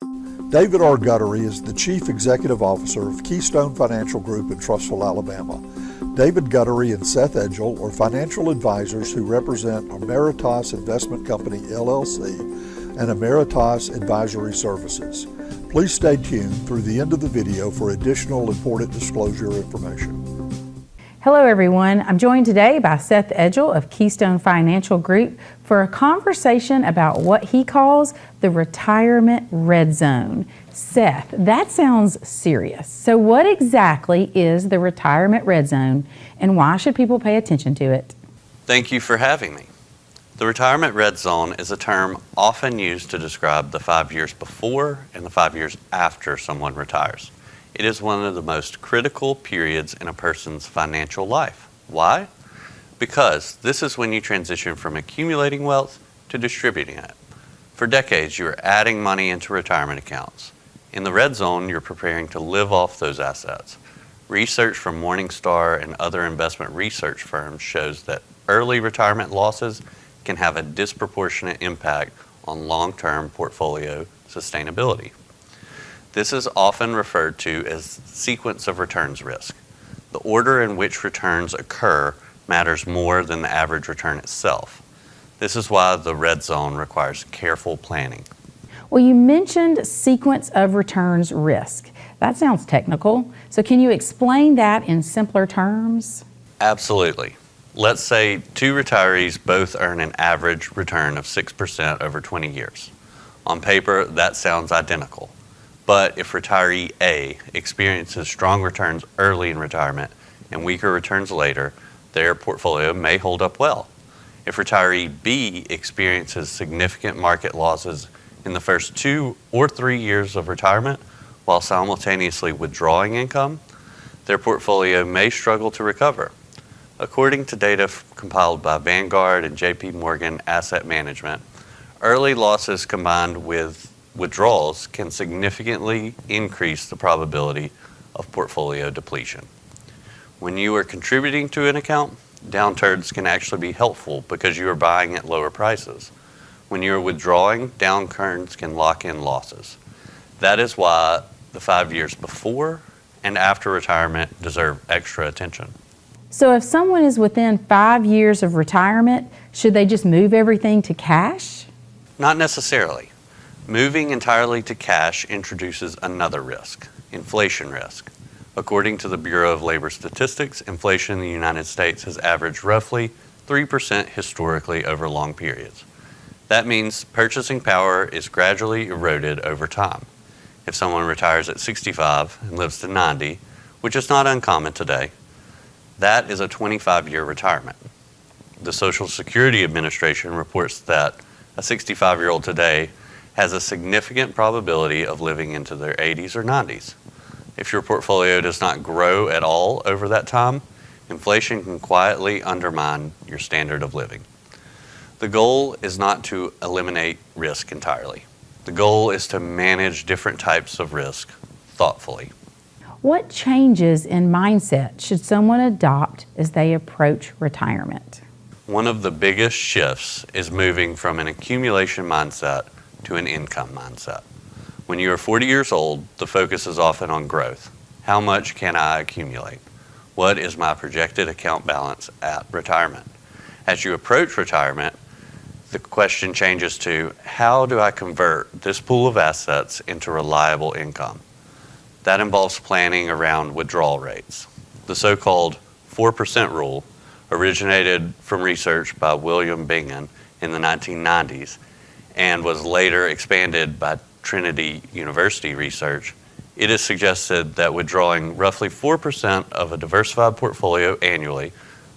David R. Guttery is the Chief Executive Officer of Keystone Financial Group in Trussville, Alabama. David Guttery and Seth Edgil are financial advisors who represent Emeritus Investment Company, LLC, and Emeritus Advisory Services. Please stay tuned through the end of the video for additional important disclosure information. Hello everyone, I'm joined today by Seth Edgil of Keystone Financial Group for a conversation about what he calls the retirement red zone. Seth, that sounds serious. So what exactly is the retirement red zone and why should people pay attention to it? Thank you for having me. The retirement red zone is a term often used to describe the 5 years before and the 5 years after someone retires. It is one of the most critical periods in a person's financial life. Why? Because this is when you transition from accumulating wealth to distributing it. For decades, you are adding money into retirement accounts. In the red zone, you're preparing to live off those assets. Research from Morningstar and other investment research firms shows that early retirement losses can have a disproportionate impact on long-term portfolio sustainability. This is often referred to as sequence of returns risk. The order in which returns occur matters more than the average return itself. This is why the red zone requires careful planning. Well, you mentioned sequence of returns risk. That sounds technical. So can you explain that in simpler terms? Absolutely. Let's say two retirees both earn an average return of 6% over 20 years. On paper, that sounds identical. But if retiree A experiences strong returns early in retirement and weaker returns later, their portfolio may hold up well. If retiree B experiences significant market losses in the first 2 or 3 years of retirement while simultaneously withdrawing income, their portfolio may struggle to recover. According to data compiled by Vanguard and JP Morgan Asset Management, early losses combined with withdrawals can significantly increase the probability of portfolio depletion. When you are contributing to an account, downturns can actually be helpful because you are buying at lower prices. When you are withdrawing, downturns can lock in losses. That is why the 5 years before and after retirement deserve extra attention. So if someone is within 5 years of retirement, should they just move everything to cash? Not necessarily. Moving entirely to cash introduces another risk, inflation risk. According to the Bureau of Labor Statistics, inflation in the United States has averaged roughly 3% historically over long periods. That means purchasing power is gradually eroded over time. If someone retires at 65 and lives to 90, which is not uncommon today, that is a 25-year retirement. The Social Security Administration reports that a 65-year-old today has a significant probability of living into their 80s or 90s. If your portfolio does not grow at all over that time, inflation can quietly undermine your standard of living. The goal is not to eliminate risk entirely. The goal is to manage different types of risk thoughtfully. What changes in mindset should someone adopt as they approach retirement? One of the biggest shifts is moving from an accumulation mindset to an income mindset. When you are 40 years old, the focus is often on growth. How much can I accumulate? What is my projected account balance at retirement? As you approach retirement, the question changes to how do I convert this pool of assets into reliable income? That involves planning around withdrawal rates. The so-called 4% rule originated from research by William Bingham in the 1990s and was later expanded by Trinity University research. It is suggested that withdrawing roughly 4% of a diversified portfolio annually,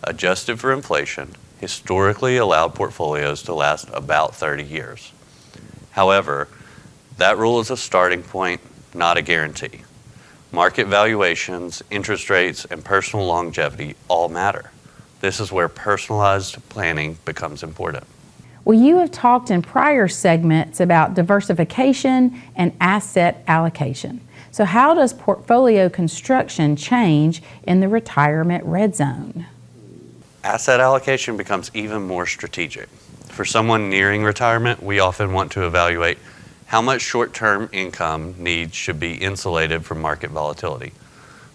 adjusted for inflation, historically allowed portfolios to last about 30 years. However, that rule is a starting point, not a guarantee. Market valuations, interest rates, and personal longevity all matter. This is where personalized planning becomes important. Well, you have talked in prior segments about diversification and asset allocation. So how does portfolio construction change in the retirement red zone? Asset allocation becomes even more strategic. For someone nearing retirement, we often want to evaluate How much short-term income needs should be insulated from market volatility?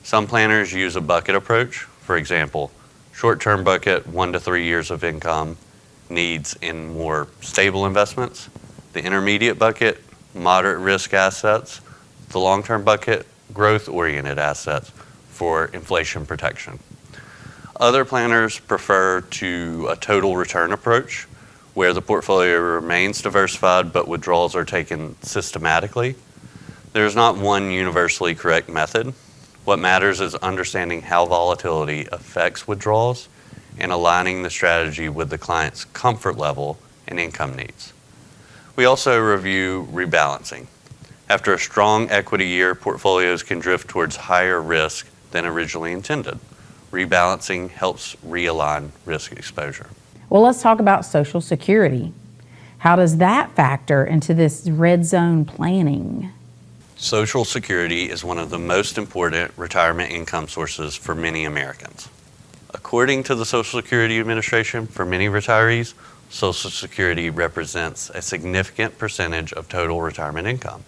Some planners use a bucket approach. For example, short-term bucket, 1 to 3 years of income needs in more stable investments. The intermediate bucket, moderate risk assets. The long-term bucket, growth-oriented assets for inflation protection. Other planners prefer a total return approach, where the portfolio remains diversified but withdrawals are taken systematically. There is not one universally correct method. What matters is understanding how volatility affects withdrawals and aligning the strategy with the client's comfort level and income needs. We also review rebalancing. After a strong equity year, portfolios can drift towards higher risk than originally intended. Rebalancing helps realign risk exposure. Well, let's talk about Social Security. How does that factor into this red zone planning? Social Security is one of the most important retirement income sources for many Americans. According to the Social Security Administration, for many retirees, Social Security represents a significant percentage of total retirement income.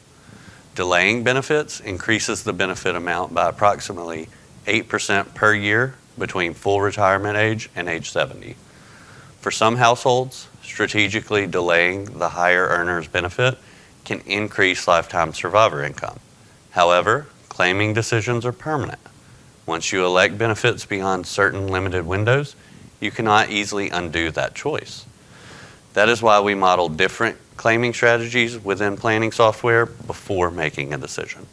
Delaying benefits increases the benefit amount by approximately 8% per year between full retirement age and age 70. For some households, strategically delaying the higher earner's benefit can increase lifetime survivor income. However, claiming decisions are permanent. Once you elect benefits beyond certain limited windows, you cannot easily undo that choice. That is why we model different claiming strategies within planning software before making a decision.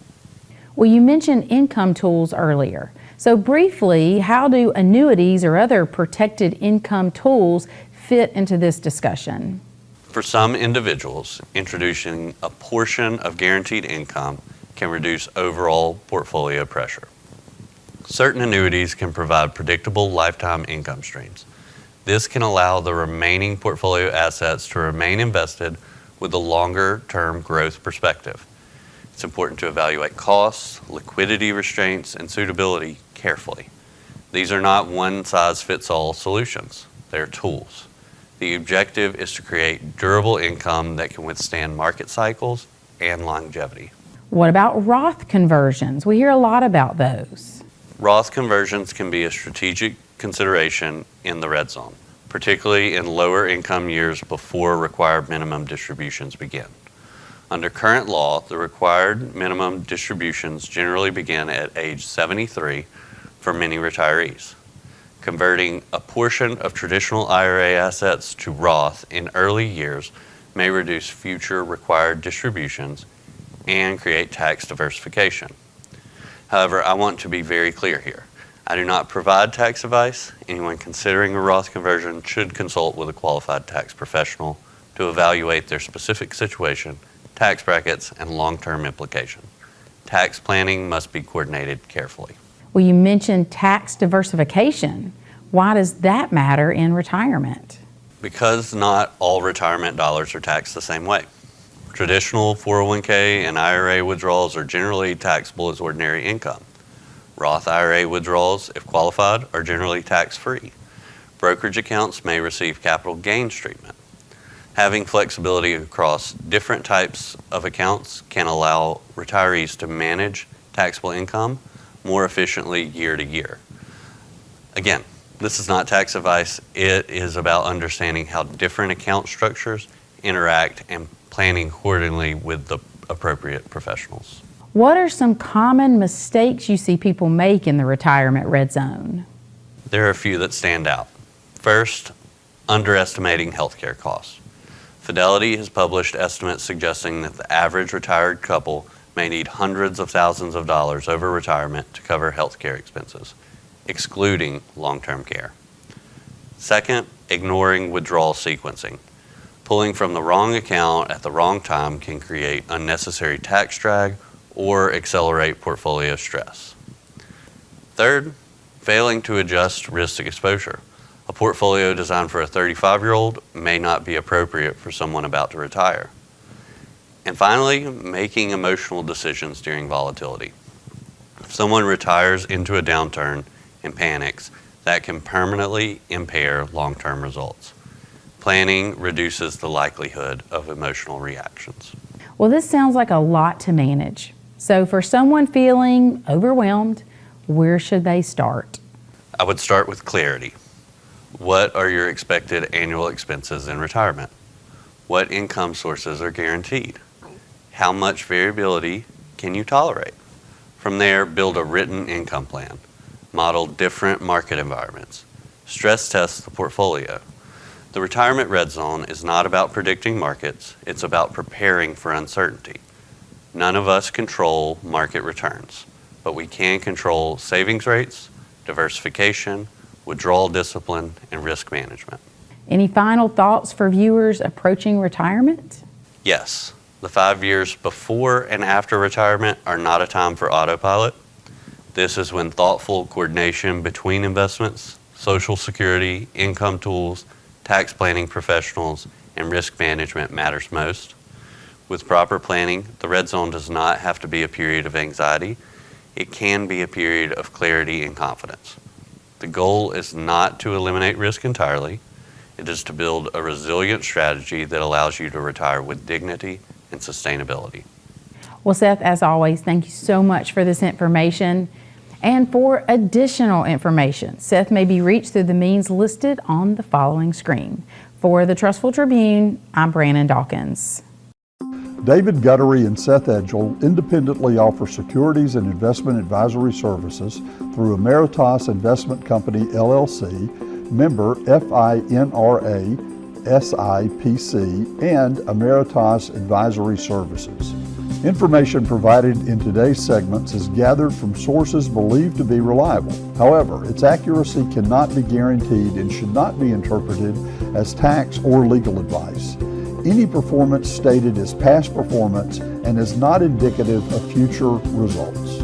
Well, you mentioned income tools earlier. So briefly, how do annuities or other protected income tools fit into this discussion? For some individuals, introducing a portion of guaranteed income can reduce overall portfolio pressure. Certain annuities can provide predictable lifetime income streams. This can allow the remaining portfolio assets to remain invested with a longer-term growth perspective. It's important to evaluate costs, liquidity restraints, and suitability carefully. These are not one-size-fits-all solutions. They're tools. The objective is to create durable income that can withstand market cycles and longevity. What about Roth conversions? We hear a lot about those. Roth conversions can be a strategic consideration in the red zone, particularly in lower income years before required minimum distributions begin. Under current law, the required minimum distributions generally begin at age 73 for many retirees. Converting a portion of traditional IRA assets to Roth in early years may reduce future required distributions and create tax diversification. However, I want to be very clear here. I do not provide tax advice. Anyone considering a Roth conversion should consult with a qualified tax professional to evaluate their specific situation, tax brackets, and long-term implication. Tax planning must be coordinated carefully. Well, you mentioned tax diversification. Why does that matter in retirement? Because not all retirement dollars are taxed the same way. Traditional 401k and IRA withdrawals are generally taxable as ordinary income. Roth IRA withdrawals, if qualified, are generally tax-free. Brokerage accounts may receive capital gains treatment. Having flexibility across different types of accounts can allow retirees to manage taxable income more efficiently year to year. Again, this is not tax advice. It is about understanding how different account structures interact and planning accordingly with the appropriate professionals. What are some common mistakes you see people make in the retirement red zone? There are a few that stand out. First, underestimating healthcare costs. Fidelity has published estimates suggesting that the average retired couple may need hundreds of thousands of dollars over retirement to cover healthcare expenses, excluding long-term care. Second, ignoring withdrawal sequencing. Pulling from the wrong account at the wrong time can create unnecessary tax drag or accelerate portfolio stress. Third, failing to adjust risk exposure. A portfolio designed for a 35-year-old may not be appropriate for someone about to retire. And finally, making emotional decisions during volatility. If someone retires into a downturn and panics, that can permanently impair long-term results. Planning reduces the likelihood of emotional reactions. Well, this sounds like a lot to manage. So for someone feeling overwhelmed, where should they start? I would start with clarity. What are your expected annual expenses in retirement? What income sources are guaranteed? How much variability can you tolerate? From there, build a written income plan. Model different market environments. Stress test the portfolio. The retirement red zone is not about predicting markets, it's about preparing for uncertainty. None of us control market returns, but we can control savings rates, diversification, withdrawal discipline, and risk management. Any final thoughts for viewers approaching retirement? Yes, the 5 years before and after retirement are not a time for autopilot. This is when thoughtful coordination between investments, Social Security, income tools, tax planning professionals, and risk management matters most. With proper planning, the red zone does not have to be a period of anxiety. It can be a period of clarity and confidence. The goal is not to eliminate risk entirely. It is to build a resilient strategy that allows you to retire with dignity and sustainability. Well, Seth, as always, thank you so much for this information. And for additional information, Seth may be reached through the means listed on the following screen. For the Trustful Tribune, I'm Brannon Dawkins. David Guttery and Seth Edgil independently offer securities and investment advisory services through Emeritus Investment Company, LLC, member FINRA, SIPC, and Emeritus Advisory Services. Information provided in today's segments is gathered from sources believed to be reliable. However, its accuracy cannot be guaranteed and should not be interpreted as tax or legal advice. Any performance stated is past performance and is not indicative of future results.